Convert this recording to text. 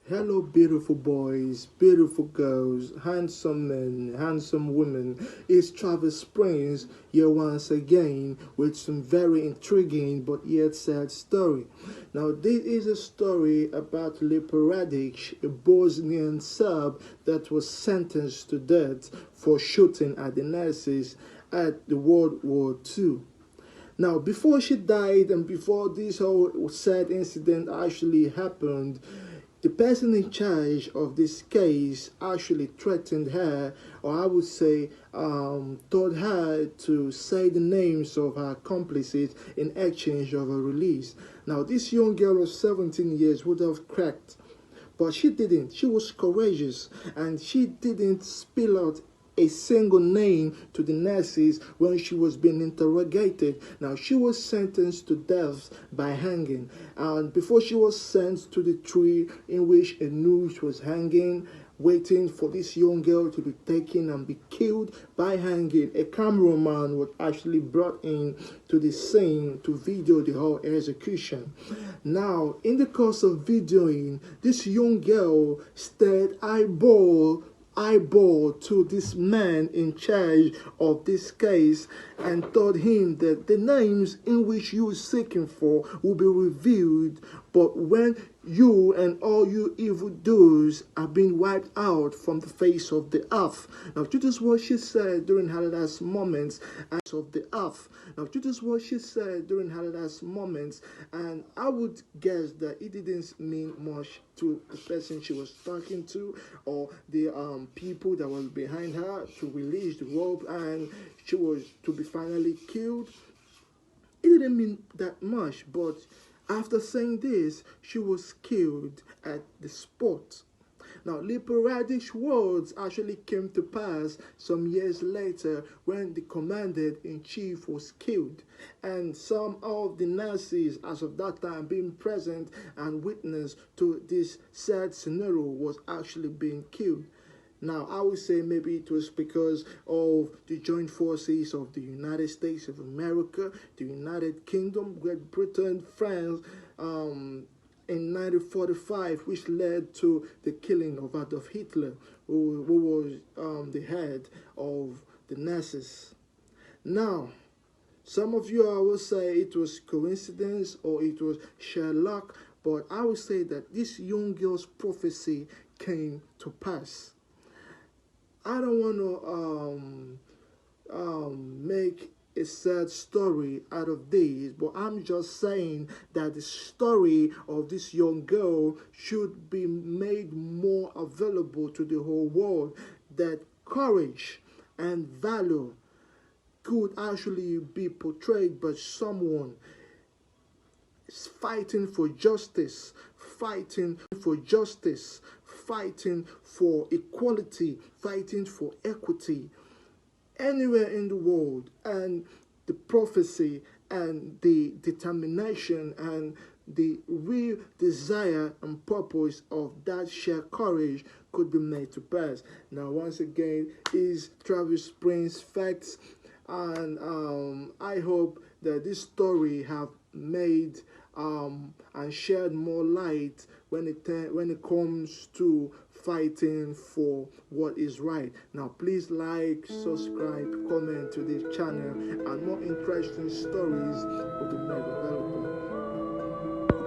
Hello, beautiful boys, beautiful girls, handsome men, handsome women. It's Travis Springs here once again with some very intriguing but yet sad story. Now, this is a story about Lepa Rad'Ic, a Bosnian Serb that was sentenced to death for shooting at the Nazis at the World War II. Now, before she died and before this whole sad incident actually happened, the person in charge of this case actually threatened her, or I would say, told her to say the names of her accomplices in exchange of a release. Now, this young girl of 17 years would have cracked, but she didn't. She was courageous and she didn't spill out a single name to the Nazis when she was being interrogated. Now, she was sentenced to death by hanging. And before she was sent to the tree in which a noose was hanging, waiting for this young girl to be taken and be killed by hanging, a cameraman was actually brought in to the scene to video the whole execution. Now, in the course of videoing, this young girl stared eyeball to this man in charge of this case and told him that the names in which you were seeking for will be revealed, but when you and all you evildoers are being wiped out from the face of the earth. Now, this is what she said during her last moments of the earth. Now, this is what she said during her last moments, and I would guess that it didn't mean much to the person she was talking to or the people that was behind her to release the rope and she was to be finally killed. It didn't mean that much, but after saying this, she was killed at the spot. Now, Lepa Rad'Ic's words actually came to pass some years later when the commander-in-chief was killed, and some of the Nazis, as of that time, being present and witness to this sad scenario, was actually being killed. Now, I would say maybe it was because of the joint forces of the United States of America, the United Kingdom, Great Britain, France, in 1945, which led to the killing of Adolf Hitler, who was the head of the Nazis. Now, some of you will say it was coincidence or it was sheer luck, but I would say that this young girl's prophecy came to pass. I don't want to make a sad story out of this, but I'm just saying that the story of this young girl should be made more available to the whole world, that courage and valor could actually be portrayed by someone fighting for justice, fighting for justice, fighting for equality, fighting for equity anywhere in the world, and the prophecy and the determination and the real desire and purpose of that shared courage could be made to pass. Now, once again, is Travis Springs Facts, and I hope that this story have made and shed more light when it comes to fighting for what is right. Now, please like, subscribe, comment to this channel, and more interesting stories will be made available.